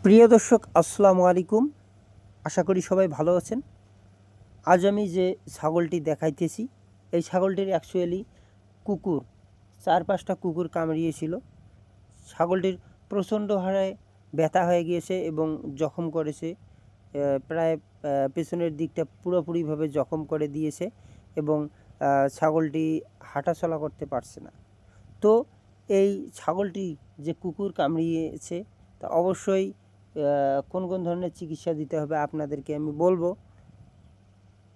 প্রিয় দর্শক আসসালামু আলাইকুম। আশা করি সবাই ভালো আছেন। আজ আমি যে ছাগলটি দেখাইতেছি এই ছাগলটির অ্যাকচুয়ালি কুকুর 4-5টা কুকুর কামড়িয়েছিল। ছাগলটির প্রচণ্ড হারে ব্যথা হয়ে গিয়েছে এবং জখম করেছে, প্রায় পেছনের দিকটা পুরোপুরিভাবে জখম করে দিয়েছে এবং ছাগলটি হাঁটাচলা করতে পারছে না। তো এই ছাগলটি যে কুকুর কামড়িয়েছে তা অবশ্যই কোন কোন ধরনের চিকিৎসা দিতে হবে আপনাদেরকে আমি বলবো।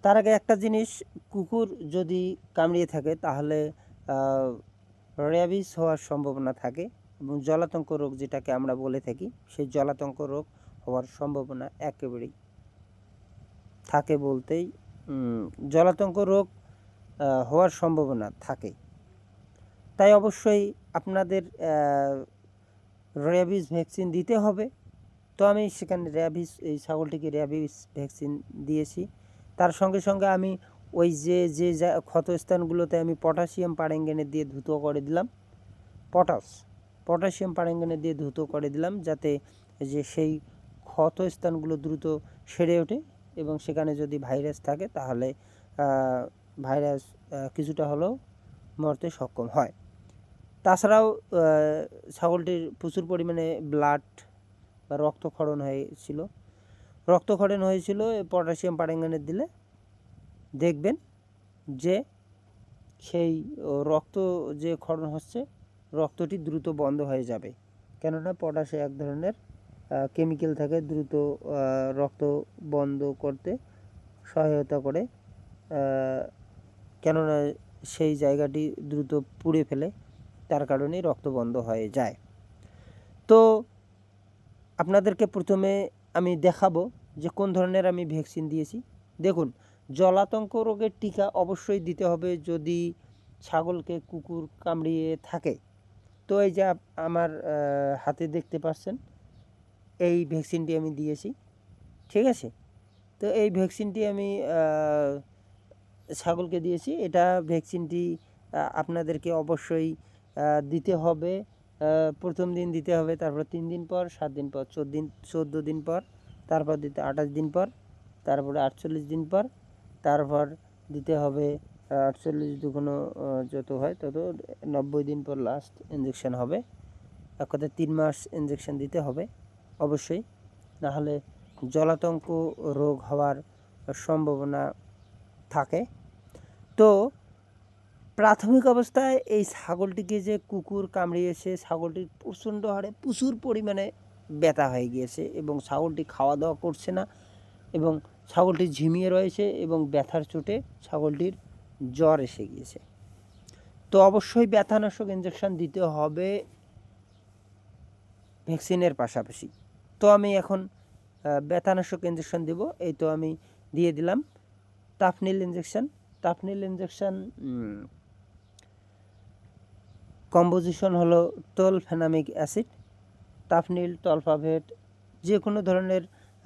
তার আগে একটা জিনিস, কুকুর যদি কামড়িয়ে থাকে তাহলে র্যাবিস হওয়ার সম্ভাবনা থাকে এবং জলাতঙ্ক রোগ যেটাকে আমরা বলে থাকি সেই জলাতঙ্ক রোগ হওয়ার সম্ভাবনা একেবারেই থাকে বলতেই জলাতঙ্ক রোগ হওয়ার সম্ভাবনা থাকে। তাই অবশ্যই আপনাদের র্যাবিস ভ্যাকসিন দিতে হবে। তো আমি সেখানে এই ছাগলটিকে র্যাবিস ভ্যাকসিন দিয়েছি। তার সঙ্গে সঙ্গে আমি ওই যে ক্ষতস্থানগুলোতে আমি পটাশিয়াম পারেঙ্গেনে দিয়ে ধুতো করে দিলাম, পটাশিয়াম পারেঙ্গেনে দিয়ে ধুতো করে দিলাম, যাতে যে সেই ক্ষতস্থানগুলো দ্রুত সেরে ওঠে এবং সেখানে যদি ভাইরাস থাকে তাহলে ভাইরাস কিছুটা হলেও মরতে সক্ষম হয়। তাছাড়াও ছাগলটির প্রচুর পরিমাণে ব্লাড বা রক্তক্ষরণ হয়েছিল। পটাশিয়াম পারেঙ্গনেট দিলে দেখবেন যে সেই রক্ত যে ক্ষরণ হচ্ছে রক্তটি দ্রুত বন্ধ হয়ে যাবে, কেননা পটাশে এক ধরনের কেমিক্যাল থাকে দ্রুত রক্ত বন্ধ করতে সহায়তা করে, কেননা সেই জায়গাটি দ্রুত পুড়ে ফেলে, তার কারণেই রক্ত বন্ধ হয়ে যায়। তো আপনাদেরকে প্রথমে আমি দেখাবো যে কোন ধরনের আমি ভ্যাকসিন দিয়েছি। দেখুন, জলাতঙ্ক রোগের টিকা অবশ্যই দিতে হবে যদি ছাগলকে কুকুর কামড়িয়ে থাকে। তো এই যে আমার হাতে দেখতে পাচ্ছেন এই ভ্যাকসিনটি আমি দিয়েছি, ঠিক আছে। তো এই ভ্যাকসিনটি আমি ছাগলকে দিয়েছি। এটা ভ্যাকসিনটি আপনাদেরকে অবশ্যই দিতে হবে। প্রথম দিন দিতে হবে, তারপর 3 দিন পর, 7 দিন পর, 14 দিন পর, তারপর দিতে 28 দিন পর, তারপরে 48 দিন পর, তারপর দিতে হবে 48 দুগুণো যত হয় তত 90 দিন পর লাস্ট ইঞ্জেকশন হবে। এক কথায় 3 মাস ইঞ্জেকশন দিতে হবে অবশ্যই, নাহলে জলাতঙ্ক রোগ হওয়ার সম্ভাবনা থাকে। তো প্রাথমিক অবস্থায় এই ছাগলটিকে যে কুকুর কামড়িয়েছে, ছাগলটির প্রচণ্ড হারে প্রচুর পরিমাণে ব্যথা হয়ে গিয়েছে এবং ছাগলটি খাওয়া দাওয়া করছে না এবং ছাগলটি ঝিমিয়ে রয়েছে এবং ব্যথার চোটে ছাগলটির জ্বর এসে গিয়েছে। তো অবশ্যই ব্যথানাশক ইঞ্জেকশন দিতে হবে ভ্যাকসিনের পাশাপাশি। তো আমি এখন ব্যথানাশক ইঞ্জেকশন দেব। এই তো আমি দিয়ে দিলাম টাফনিল ইঞ্জেকশন। কম্পোজিশন হলো টোলফেনামিক অ্যাসিড, টাফনিল, টলফাভেট, যে কোনো ধরনের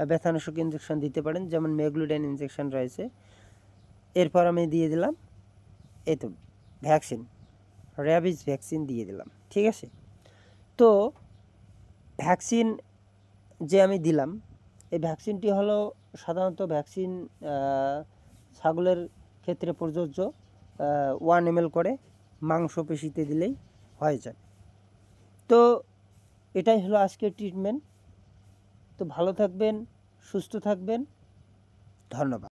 ব্যথানাশক ইঞ্জেকশন দিতে পারেন, যেমন মেগ্লুডাইন ইঞ্জেকশন রয়েছে। এরপর আমি দিয়ে দিলাম এই তো ভ্যাকসিন, র্যাবিস ভ্যাকসিন দিয়ে দিলাম, ঠিক আছে। তো ভ্যাকসিন যে আমি দিলাম এই ভ্যাকসিনটি হলো সাধারণত ভ্যাকসিন ছাগলের ক্ষেত্রে প্রযোজ্য 1 ml করে মাংসপেশিতে দিলেই হয়ে যায়। তো এটাই হলো আজকের ট্রিটমেন্ট। তো ভালো থাকবেন, সুস্থ থাকবেন, ধন্যবাদ।